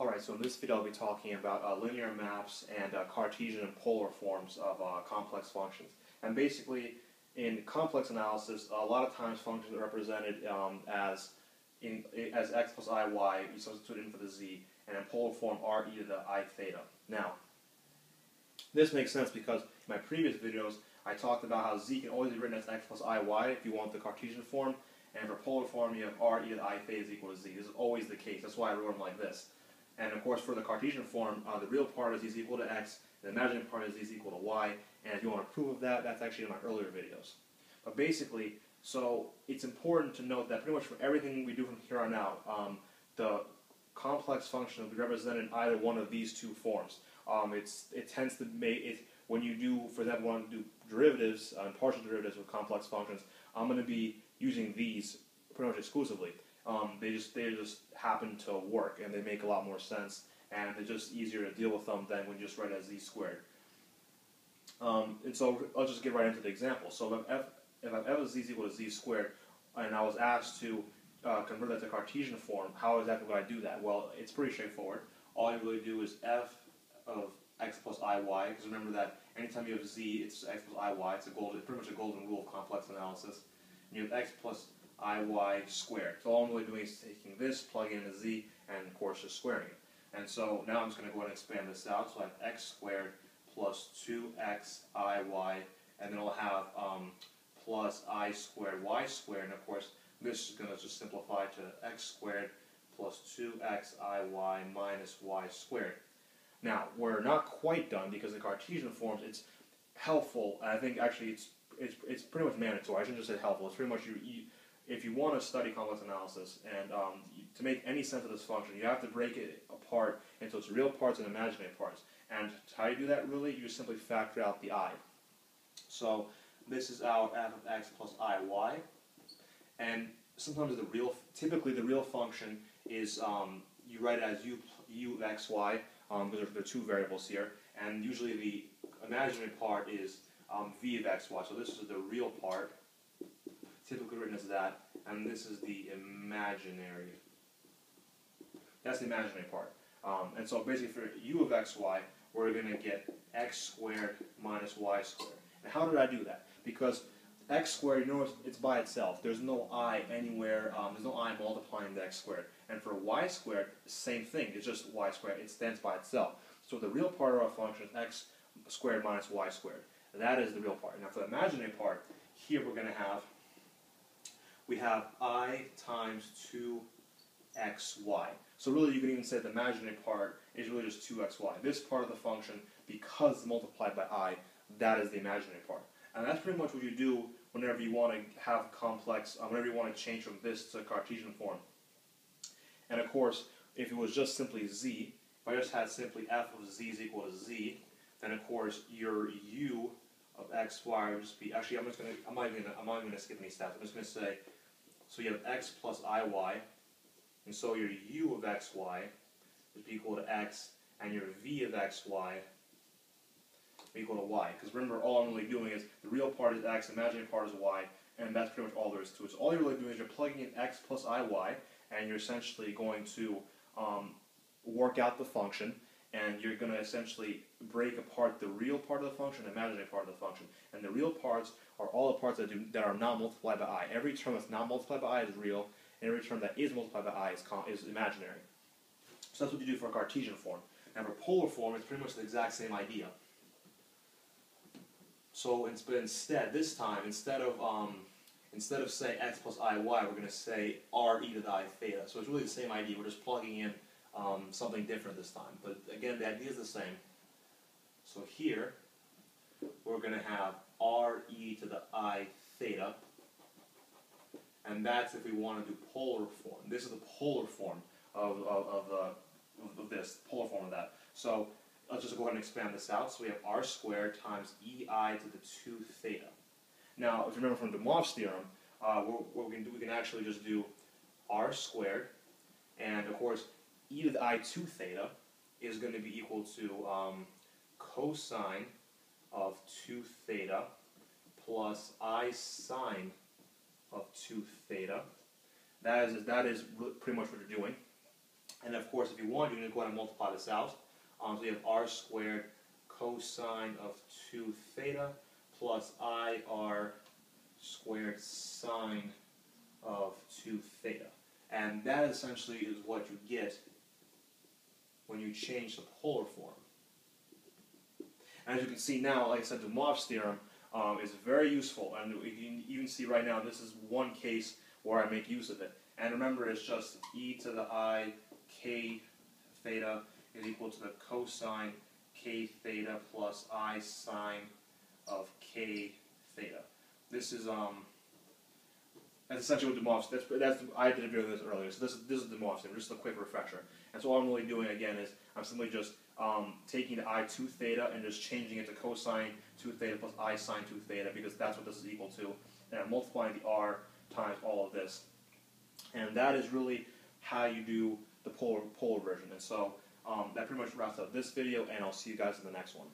Alright, so in this video I'll be talking about linear maps and Cartesian and polar forms of complex functions. And basically, in complex analysis, a lot of times functions are represented as x plus iy, you substitute in for the z, and in polar form r e to the I theta. Now, this makes sense because in my previous videos I talked about how z can always be written as x plus iy if you want the Cartesian form, and for polar form you have r e to the I theta is equal to z. This is always the case, that's why I wrote them like this. And of course, for the Cartesian form, the real part is z is equal to x, the imaginary part is z is equal to y, and if you want to prove of that, that's actually in my earlier videos. But basically, so it's important to note that pretty much for everything we do from here on out, the complex function will be represented in either one of these two forms. It tends to make it, when you do, for example, want to do derivatives and partial derivatives with complex functions, I'm going to be using these pretty much exclusively. They just happen to work, and they make a lot more sense, and they're just easier to deal with them than when you just write it as z squared. And so I'll just get right into the example. So if I have f of z is equal to z squared, and I was asked to convert that to Cartesian form, how exactly would I do that? Well, it's pretty straightforward. All you really do is f of x plus iy, because remember that anytime you have z, it's x plus iy. It's pretty much a golden rule of complex analysis. And you have x plus iy squared. So all I'm really doing is taking this, plugging in a z, and of course just squaring it. And so now I'm just going to go ahead and expand this out. So I have x squared plus 2x iy, and then I'll have plus I squared y squared, and of course this is going to just simplify to x squared plus 2x iy minus y squared. Now, we're not quite done because the Cartesian forms, it's helpful, and I think actually it's pretty much mandatory. I shouldn't just say helpful. It's pretty much if you want to study complex analysis and to make any sense of this function, you have to break it apart into its real parts and imaginary parts. And how you do that really, you simply factor out the I. So this is our f of x plus iy, and sometimes typically the real function is you write it as u of xy, because there are two variables here, and usually the imaginary part is v of xy. So this is the real part, typically written as that, and this is the imaginary. That's the imaginary part. And so basically for u of xy, we're going to get x squared minus y squared. And how did I do that? Because x squared, you notice it's by itself. There's no I anywhere, there's no I multiplying the x squared. And for y squared, same thing, it's just y squared, it stands by itself. So the real part of our function is x squared minus y squared. That is the real part. Now for the imaginary part, here we're going to have, we have I times 2xy. So really you can even say the imaginary part is really just 2xy. This part of the function, because it's multiplied by I, that is the imaginary part. And that's pretty much what you do whenever you want to have complex, whenever you want to change from this to Cartesian form. And of course, if it was just simply z, if I just had simply f of z is equal to z, then of course your u of xy would just be, actually I'm not even going to skip any steps. I'm just going to say, so you have x plus iy, and so your u of xy is equal to x, and your v of xy equal to y. Because remember, all I'm really doing is the real part is x, the imaginary part is y, and that's pretty much all there is to it. So all you're really doing is you're plugging in x plus iy, and you're essentially going to work out the function, and you're going to essentially break apart the real part of the function and the imaginary part of the function. And the real parts are all the parts that are not multiplied by I. Every term that's not multiplied by I is real, and every term that is multiplied by I is imaginary. So that's what you do for a Cartesian form. And for polar form, it's pretty much the exact same idea. So instead, this time, instead of say x plus iy, we're going to say r e to the I theta. So it's really the same idea. We're just plugging in something different this time. But again, the idea is the same. So here, we're going to have r e to the I theta. And that's if we want to do polar form. This is the polar form of this, polar form of that. So let's just go ahead and expand this out. So we have r squared times ei to the 2 theta. Now, if you remember from de Moivre's theorem, what we can actually just do r squared, and of course, e to the I 2 theta is going to be equal to cosine of 2 theta plus I sine of 2 theta. That is pretty much what you're doing. And of course, if you want, you can go ahead and multiply this out. So you have r squared cosine of 2 theta plus ir squared sine of 2 theta. And that essentially is what you get when you change the polar form. And as you can see now, like I said, Dumov's theorem is very useful. And you can even see right now, this is one case where I make use of it. And remember, it's just e to the I k theta is equal to the cosine k theta plus I sine of k theta. This is that's essentially what Dumov's. I did a video of this earlier. So this is Dumov's theorem. Just a quick refresher. And so all I'm really doing again is I'm simply just taking the I 2 theta and just changing it to cosine 2 theta plus I sine 2 theta, because that's what this is equal to. And I'm multiplying the r times all of this. And that is really how you do the polar version. And so that pretty much wraps up this video, and I'll see you guys in the next one.